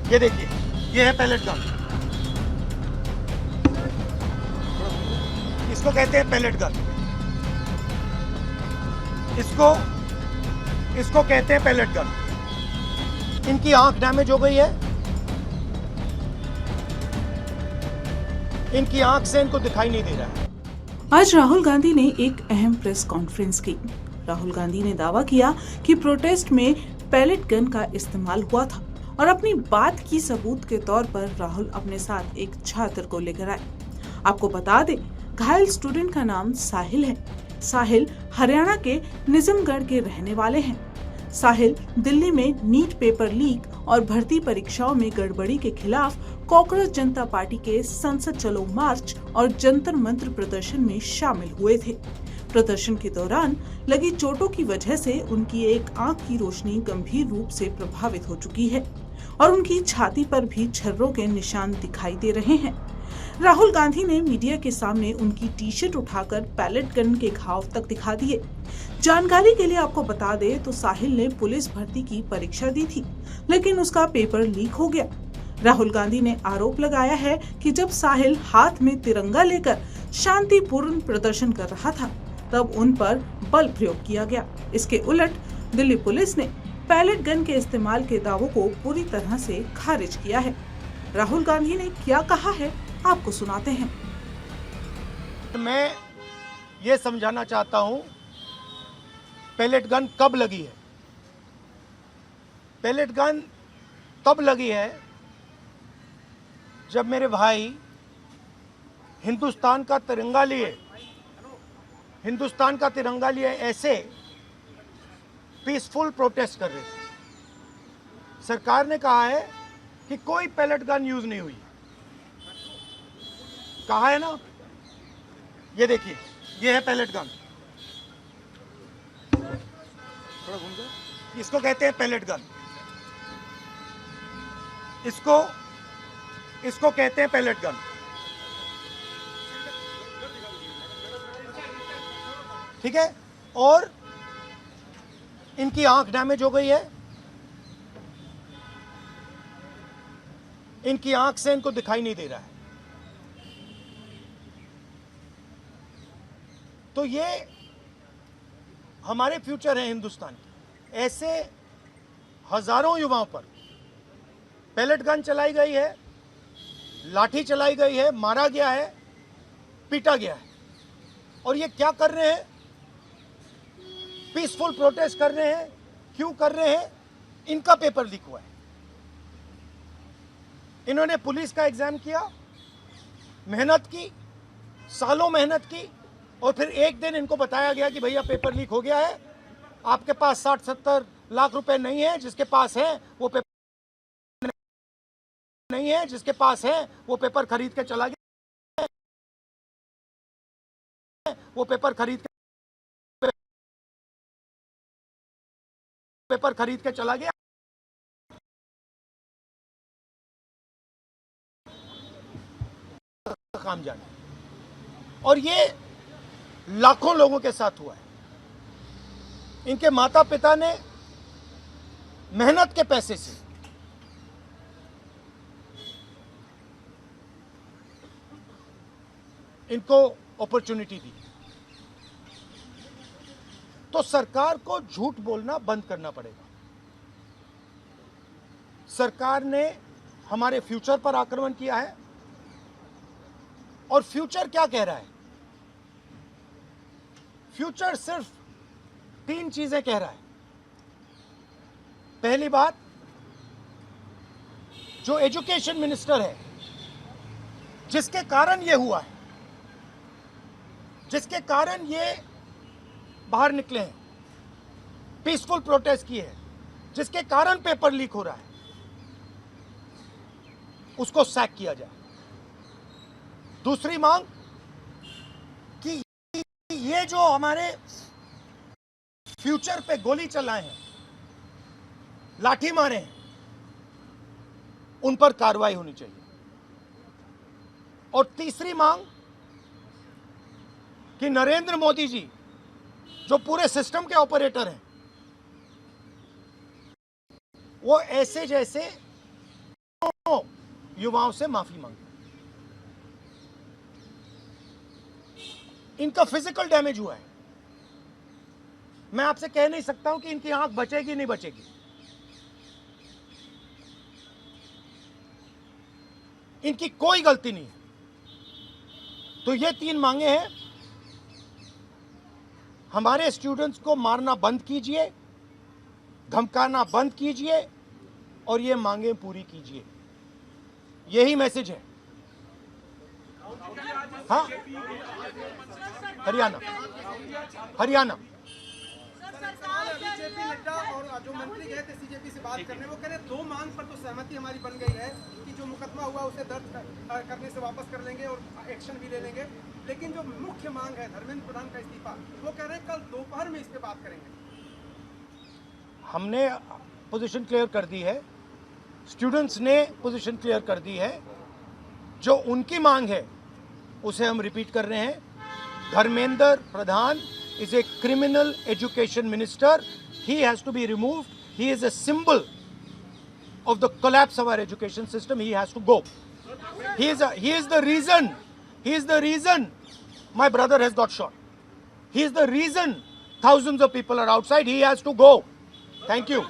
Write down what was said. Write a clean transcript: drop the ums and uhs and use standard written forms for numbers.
ये देखिए, ये है पैलेट गन। इसको कहते हैं पैलेट गन। इसको कहते हैं पैलेट गन। इनकी आंख डैमेज हो गई है। इनकी आंख से इनको दिखाई नहीं दे रहा है। आज राहुल गांधी ने एक अहम प्रेस कॉन्फ्रेंस की। राहुल गांधी ने दावा किया कि प्रोटेस्ट में पैलेट गन का इस्तेमाल हुआ था और अपनी बात की सबूत के तौर पर राहुल अपने साथ एक छात्र को लेकर आए। आपको बता दें, घायल स्टूडेंट का नाम साहिल है। साहिल हरियाणा के निजमगढ़ के रहने वाले हैं। साहिल दिल्ली में नीट पेपर लीक और भर्ती परीक्षाओं में गड़बड़ी के खिलाफ कॉकरोच जनता पार्टी के संसद चलो मार्च और जंतर मंत्र प्रदर्शन में शामिल हुए थे। प्रदर्शन के दौरान लगी चोटों की वजह से उनकी एक आंख की रोशनी गंभीर रूप से प्रभावित हो चुकी है और उनकी छाती पर भी छर्रों के निशान दिखाई दे रहे हैं। राहुल गांधी ने मीडिया के सामने उनकी टी शर्ट उठाकर पैलेट गन के घाव तक दिखा दिए। जानकारी के लिए आपको बता दें तो साहिल ने पुलिस भर्ती की परीक्षा दी थी, लेकिन उसका पेपर लीक हो गया। राहुल गांधी ने आरोप लगाया है कि जब साहिल हाथ में तिरंगा लेकर शांतिपूर्ण प्रदर्शन कर रहा था, तब उन पर बल प्रयोग किया गया। इसके उलट दिल्ली पुलिस ने पैलेट गन के इस्तेमाल के दावों को पूरी तरह से खारिज किया है। राहुल गांधी ने क्या कहा है, आपको सुनाते हैं। मैं ये समझाना चाहता हूं, पैलेट गन कब लगी है। पैलेट गन तब लगी है जब मेरे भाई हिंदुस्तान का तिरंगा लिए ऐसे पीसफुल प्रोटेस्ट कर रहे थे। सरकार ने कहा है कि कोई पैलेट गन यूज नहीं हुई। कहा है ना, ये देखिए, ये है पैलेट गन। थोड़ा घूम जाए। इसको कहते हैं पैलेट गन। इसको कहते हैं पैलेट गन। ठीक है, और इनकी आंख डैमेज हो गई है। इनकी आंख से इनको दिखाई नहीं दे रहा है। तो ये हमारे फ्यूचर है हिंदुस्तान के। ऐसे हजारों युवाओं पर पैलेट गन चलाई गई है, लाठी चलाई गई है, मारा गया है, पीटा गया है। और ये क्या कर रहे हैं? पीसफुल प्रोटेस्ट कर रहे हैं। क्यों कर रहे हैं? इनका पेपर लीक हुआ है। इन्होंने पुलिस का एग्जाम किया, मेहनत की, सालों मेहनत की, और फिर एक दिन इनको बताया गया कि भैया पेपर लीक हो गया है, आपके पास 60-70 लाख रुपए नहीं है, जिसके पास है वो पेपर नहीं है, जिसके पास है वो पेपर खरीद के चला गया, वो पेपर खरीद के चला गया। काम जाने, और ये लाखों लोगों के साथ हुआ है। इनके माता पिता ने मेहनत के पैसे से इनको अपॉर्चुनिटी दी। तो सरकार को झूठ बोलना बंद करना पड़ेगा। सरकार ने हमारे फ्यूचर पर आक्रमण किया है, और फ्यूचर क्या कह रहा है? फ्यूचर सिर्फ 3 चीजें कह रहा है। पहली बात, जो एजुकेशन मिनिस्टर है, जिसके कारण ये हुआ है, जिसके कारण ये बाहर निकले हैं, पीसफुल प्रोटेस्ट किए हैं, जिसके कारण पेपर लीक हो रहा है, उसको सैक किया जाए। दूसरी मांग कि ये जो हमारे फ्यूचर पे गोली चलाए हैं, लाठी मारे हैं, उन पर कार्रवाई होनी चाहिए। और तीसरी मांग कि नरेंद्र मोदी जी, जो पूरे सिस्टम के ऑपरेटर हैं, वो ऐसे जैसे युवाओं से माफी मांगी। इनका फिजिकल डैमेज हुआ है। मैं आपसे कह नहीं सकता हूं कि इनकी आंख बचेगी नहीं बचेगी। इनकी कोई गलती नहीं है। तो ये 3 मांगे हैं। हमारे स्टूडेंट्स को मारना बंद कीजिए, धमकाना बंद कीजिए और ये मांगे पूरी कीजिए। यही मैसेज है। हाँ, हरियाणा जेपी नड्डा और जो मंत्री गए थे सीजेपी से बात करने, वो कह रहे 2 मांग पर तो सहमति हमारी बन गई है कि जो मुकदमा हुआ उसे दर्ज करने से वापस कर लेंगे और एक्शन भी ले लेंगे, लेकिन जो मुख्य मांग है धर्मेंद्र प्रधान का इस्तीफा, वो कह रहे हैं कल दोपहर में इस पे बात करेंगे। हमने पोजीशन क्लियर कर दी है, स्टूडेंट्स ने पोजीशन क्लियर कर दी है। जो उनकी मांग है उसे हम रिपीट कर रहे हैं। Dharmendra Pradhan is a criminal education minister. He has to be removed. He is a symbol of the collapse of our education system. He has to go. He is the reason my brother has got shot. He is the reason thousands of people are outside. He has to go. Thank you.